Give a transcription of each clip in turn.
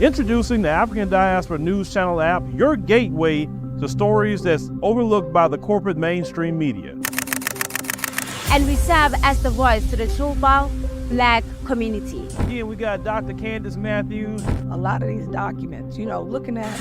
Introducing the African Diaspora News Channel app, your gateway to stories that's overlooked by the corporate mainstream media. And we serve as the voice to the Global Black community. Again, we got Dr. Candace Matthews. A lot of these documents, looking at.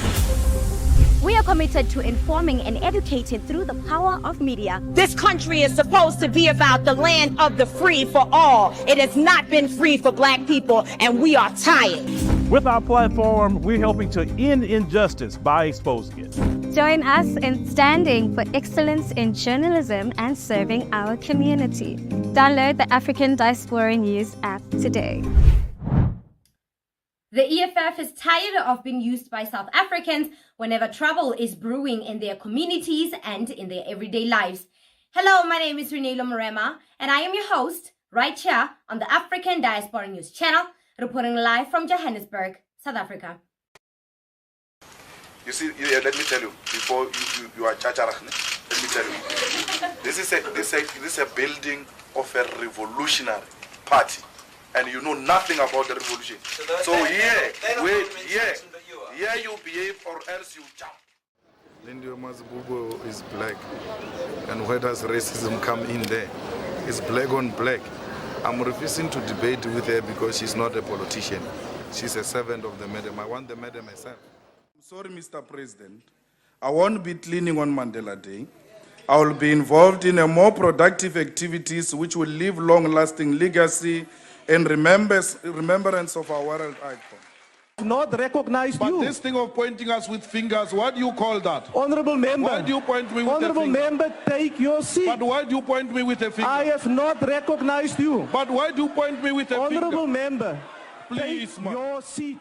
We are committed to informing and educating through the power of media. This country is supposed to be about the land of the free for all. It has not been free for Black people, and we are tired. With our platform, we're helping to end injustice by exposing it. Join us in standing for excellence in journalism and serving our community. Download the African Diaspora News app today. The EFF is tired of being used by South Africans whenever trouble is brewing in their communities and in their everyday lives. Hello, my name is Reneilwe Morema, and I am your host right here on the African Diaspora News channel, reporting live from Johannesburg, South Africa. You see, let me tell you, before you are Chacharach, let me tell you, this is a building of a revolutionary party. And you know nothing about the revolution. So here you behave or else you jump. Reneilwe Morema is black. And where does racism come in there? It's black on black. I'm refusing to debate with her because she's not a politician. She's a servant of the madam. I want the madam myself. I'm sorry, Mr. President. I won't be cleaning on Mandela Day. I will be involved in a more productive activities which will leave long-lasting legacy and remembrance of our world icon. Not recognized but you. This thing of pointing us with fingers, what do you call that? Honorable member. Why do you point me with Honorable a finger? member, take your seat. But why do you point me with a finger? I have not recognized you. But why do you point me with a Honorable finger? member, please, take your seat.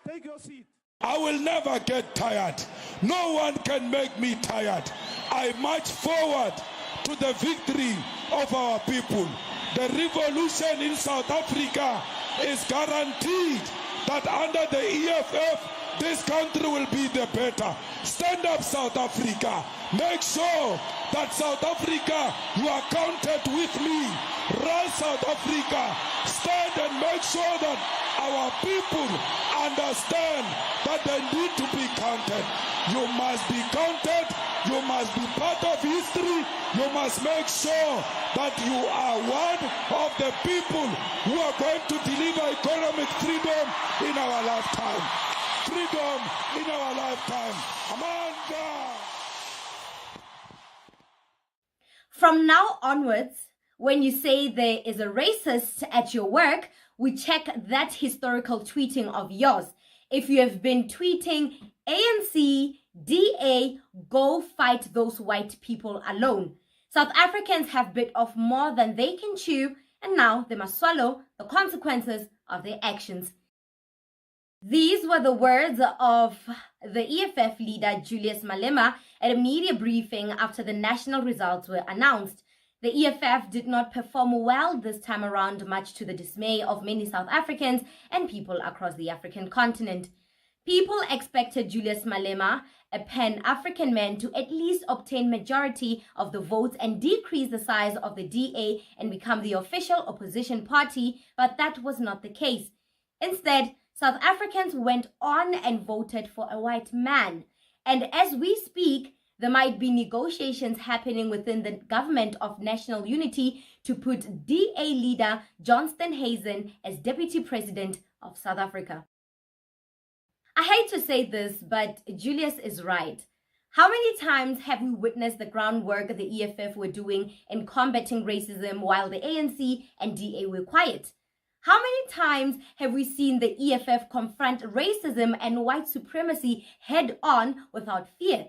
Take your seat. I will never get tired. No one can make me tired. I march forward to the victory of our people. The revolution in South Africa is guaranteed that under the EFF, this country will be the better. Stand up, South Africa. Make sure that South Africa, you are counted with me. Rise, South Africa. Stand and make sure that our people understand that they need to be counted. You must be counted. You must be part of history. You must make sure that you are one of the people who are going to deliver economic freedom in our lifetime. Freedom in our lifetime. Amanda! From now onwards, when you say there is a racist at your work, we check that historical tweeting of yours. If you have been tweeting ANC, DA, go fight those white people alone. South Africans have bit off more than they can chew, and now they must swallow the consequences of their actions. These were the words of the EFF leader Julius Malema at a media briefing after the national results were announced. The EFF did not perform well this time around, much to the dismay of many South Africans and people across the African continent. People expected Julius Malema, a Pan-African man, to at least obtain majority of the votes and decrease the size of the DA and become the official opposition party, but that was not the case. Instead, South Africans went on and voted for a white man. And as we speak, there might be negotiations happening within the government of national unity to put DA leader Johnston Hazen as deputy president of South Africa. I hate to say this, but Julius is right. How many times have we witnessed the groundwork the EFF were doing in combating racism while the ANC and DA were quiet? How many times have we seen the EFF confront racism and white supremacy head on without fear?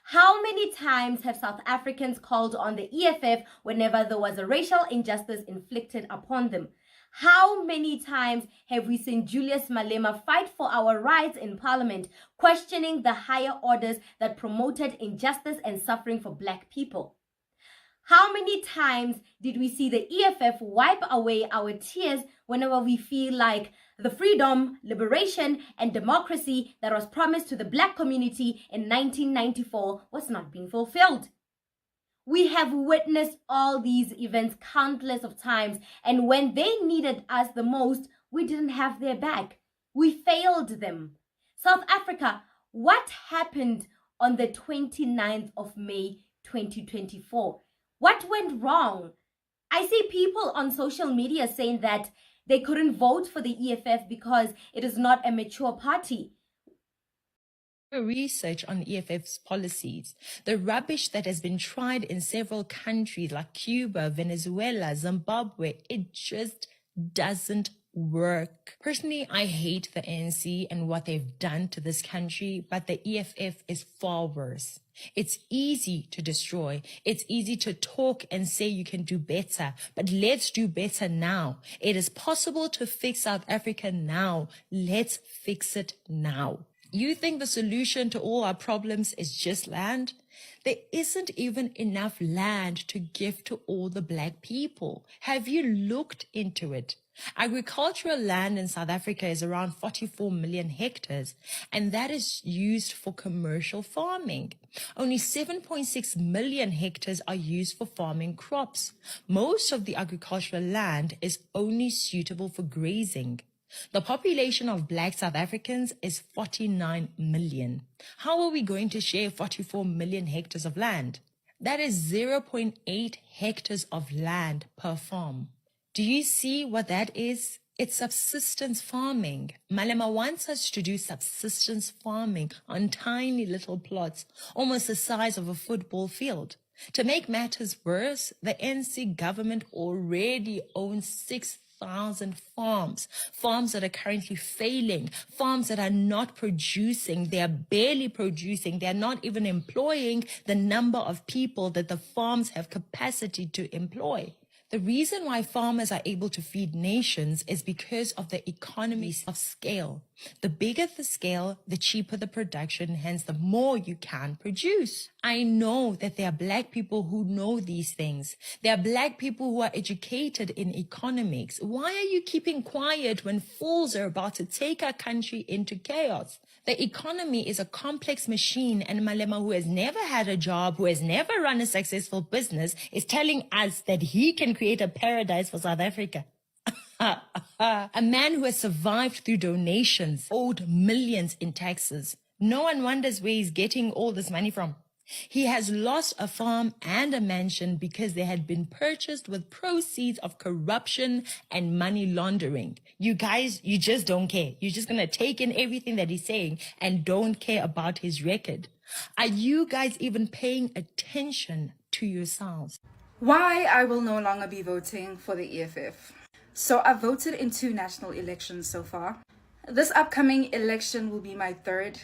How many times have South Africans called on the EFF whenever there was a racial injustice inflicted upon them? How many times have we seen Julius Malema fight for our rights in Parliament, questioning the higher orders that promoted injustice and suffering for Black people? How many times did we see the EFF wipe away our tears whenever we feel like the freedom, liberation, and democracy that was promised to the Black community in 1994 was not being fulfilled? We have witnessed all these events countless of times, and when they needed us the most, we didn't have their back. We failed them. South Africa, what happened on the 29th of May 2024? What went wrong? I see people on social media saying that they couldn't vote for the EFF because it is not a mature party. Research on EFF's policies, the rubbish that has been tried in several countries like Cuba, Venezuela, Zimbabwe, it just doesn't work. Personally, I hate the ANC and what they've done to this country, but the EFF is far worse. It's easy to destroy. It's easy to talk and say you can do better, but let's do better now. It is possible to fix South Africa now. Let's fix it now. You think the solution to all our problems is just land? There isn't even enough land to give to all the black people. Have you looked into it? Agricultural land in South Africa is around 44 million hectares, and that is used for commercial farming. Only 7.6 million hectares are used for farming crops. Most of the agricultural land is only suitable for grazing. The population of black South Africans is 49 million. How are we going to share 44 million hectares of land? That is 0.8 hectares of land per farm. Do you see what that is? It's subsistence farming. Malema wants us to do subsistence farming on tiny little plots, almost the size of a football field. To make matters worse, the NC government already owns 6,000 farms that are currently failing, farms that are not producing, they are barely producing, they are not even employing the number of people that the farms have capacity to employ. The reason why farmers are able to feed nations is because of the economies of scale. The bigger the scale, the cheaper the production, hence the more you can produce. I know that there are black people who know these things. There are black people who are educated in economics. Why are you keeping quiet when fools are about to take our country into chaos? The economy is a complex machine, and Malema, who has never had a job, who has never run a successful business, is telling us that he can create a paradise for South Africa. A man who has survived through donations, owed millions in taxes. No one wonders where he's getting all this money from. He has lost a farm and a mansion because they had been purchased with proceeds of corruption and money laundering. You guys, you just don't care. You're just going to take in everything that he's saying and don't care about his record. Are you guys even paying attention to yourselves? Why I will no longer be voting for the EFF. So I've voted in 2 national elections so far. This upcoming election will be my 3rd.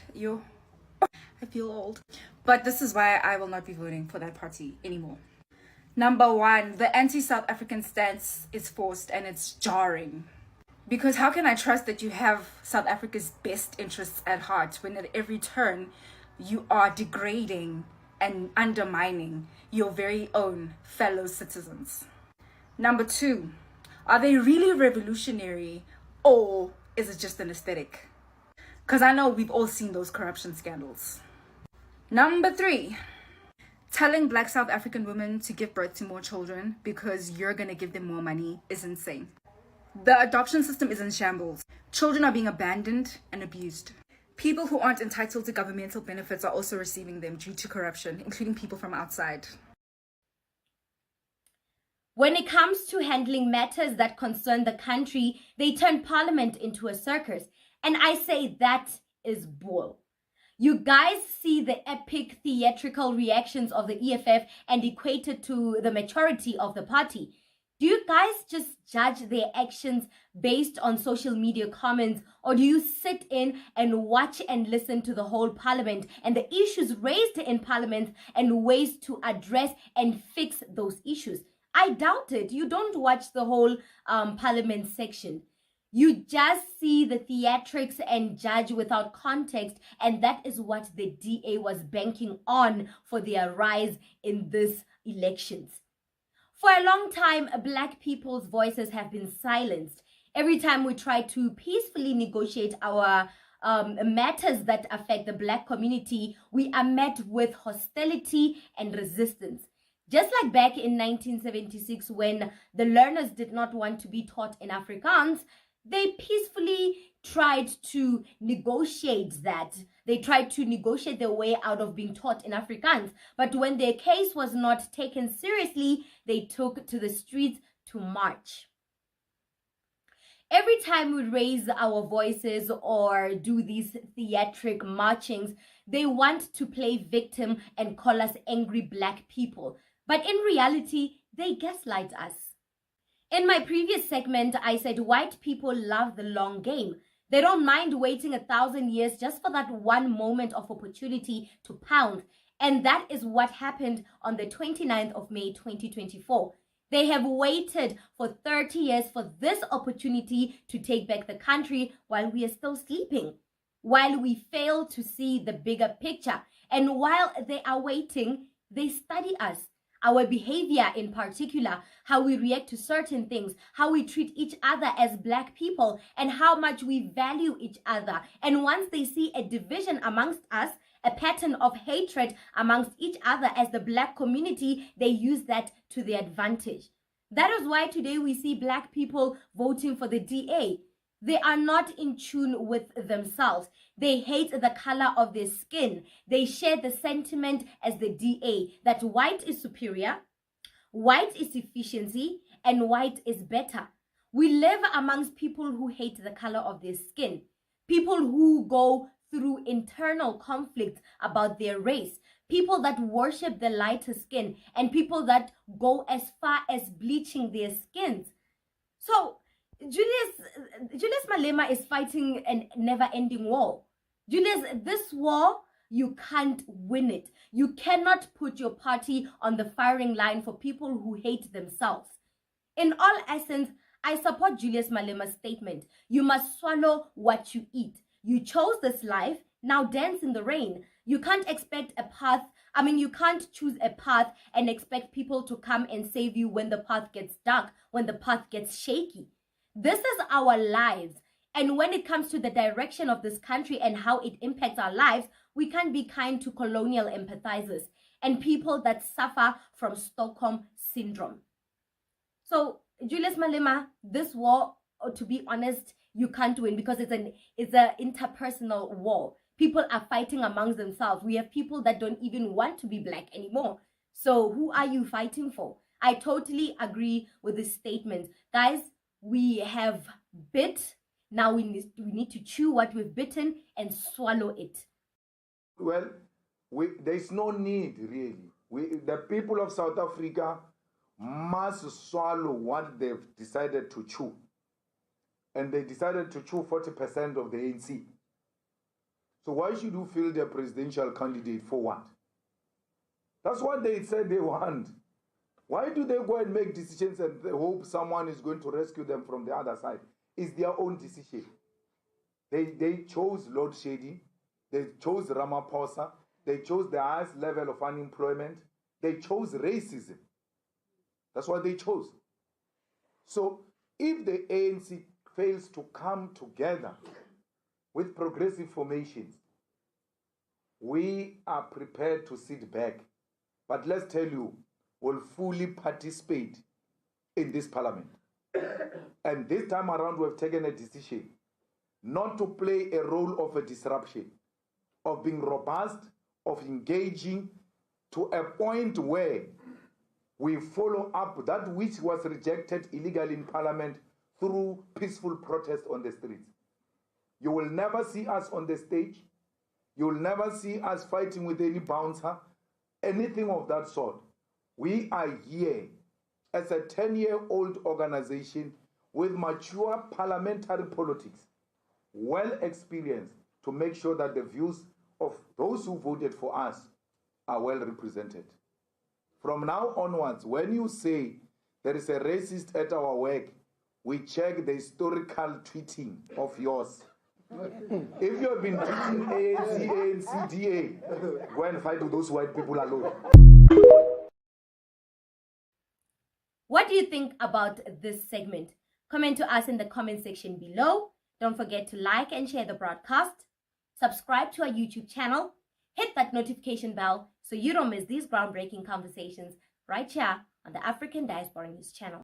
I feel old. But this is why I will not be voting for that party anymore. Number 1, the anti-South African stance is forced and it's jarring. Because how can I trust that you have South Africa's best interests at heart when at every turn you are degrading and undermining your very own fellow citizens? Number 2, are they really revolutionary or is it just an aesthetic? Because I know we've all seen those corruption scandals. Number 3, telling black South African women to give birth to more children because you're going to give them more money is insane. The adoption system is in shambles. Children are being abandoned and abused. People who aren't entitled to governmental benefits are also receiving them due to corruption, including people from outside. When it comes to handling matters that concern the country, they turn parliament into a circus. And I say that is bull. You guys see the epic theatrical reactions of the EFF and equate it to the maturity of the party. Do you guys just judge their actions based on social media comments, or do you sit in and watch and listen to the whole parliament and the issues raised in parliament and ways to address and fix those issues? I doubt it. You don't watch the whole parliament section. You just see the theatrics and judge without context, and that is what the DA was banking on for their rise in these elections. For a long time, black people's voices have been silenced. Every time we try to peacefully negotiate our matters that affect the black community, we are met with hostility and resistance. Just like back in 1976, when the learners did not want to be taught in Afrikaans, They peacefully tried to negotiate that. They tried to negotiate their way out of being taught in Afrikaans. But when their case was not taken seriously, they took to the streets to march. Every time we raise our voices or do these theatric marchings, they want to play victim and call us angry black people. But in reality, they gaslight us. In my previous segment, I said white people love the long game. They don't mind waiting 1,000 years just for that one moment of opportunity to pound. And that is what happened on the 29th of May 2024. They have waited for 30 years for this opportunity to take back the country while we are still sleeping, while we fail to see the bigger picture. And while they are waiting, they study us, our behavior in particular, how we react to certain things, how we treat each other as black people, and how much we value each other. And once they see a division amongst us, a pattern of hatred amongst each other as the black community, they use that to their advantage. That is why today we see black people voting for the DA. They are not in tune with themselves. They hate the color of their skin. They share the sentiment as the DA that white is superior, white is efficiency, and white is better. We live amongst people who hate the color of their skin, people who go through internal conflict about their race, people that worship the lighter skin, and people that go as far as bleaching their skins. So Julius Malema is fighting a never-ending war. Julius, this war, you can't win it. You cannot put your party on the firing line for people who hate themselves. In all essence, I support Julius Malema's statement. You must swallow what you eat. You chose this life, now dance in the rain. You can't expect a path. You can't choose a path and expect people to come and save you when the path gets dark, when the path gets shaky. This is our lives. And when it comes to the direction of this country and how it impacts our lives, we can't be kind to colonial empathizers and people that suffer from Stockholm syndrome. So, Julius Malema, this war, to be honest, you can't win because it's an interpersonal war. People are fighting amongst themselves. We have people that don't even want to be black anymore. So who are you fighting for? I totally agree with this statement. Guys, we have bit. Now we need to chew what we've bitten and swallow it. Well, there's no need really. The people of South Africa must swallow what they've decided to chew. And they decided to chew 40% of the ANC. So why should you field a presidential candidate for what? That's what they said they want. Why do they go and make decisions and they hope someone is going to rescue them from the other side? It's their own decision. They chose load shedding. They chose Ramaphosa. They chose the highest level of unemployment. They chose racism. That's what they chose. So if the ANC fails to come together with progressive formations, we are prepared to sit back. But let's tell you, we'll fully participate in this parliament. And this time around, we've taken a decision not to play a role of a disruption, of being robust, of engaging to a point where we follow up that which was rejected illegally in parliament through peaceful protest on the streets. You will never see us on the stage. You will never see us fighting with any bouncer, anything of that sort. We are here as a 10-year-old organization with mature parliamentary politics, well experienced to make sure that the views of those who voted for us are well represented. From now onwards, when you say there is a racist at our work, we check the historical tweeting of yours. If you have been tweeting ANC, ANC, DA, go and fight with those white people alone. What do you think about this segment? Comment to us in the comment section below. Don't forget to like and share the broadcast. Subscribe to our YouTube channel. Hit that notification bell so you don't miss these groundbreaking conversations right here on the African Diaspora News channel.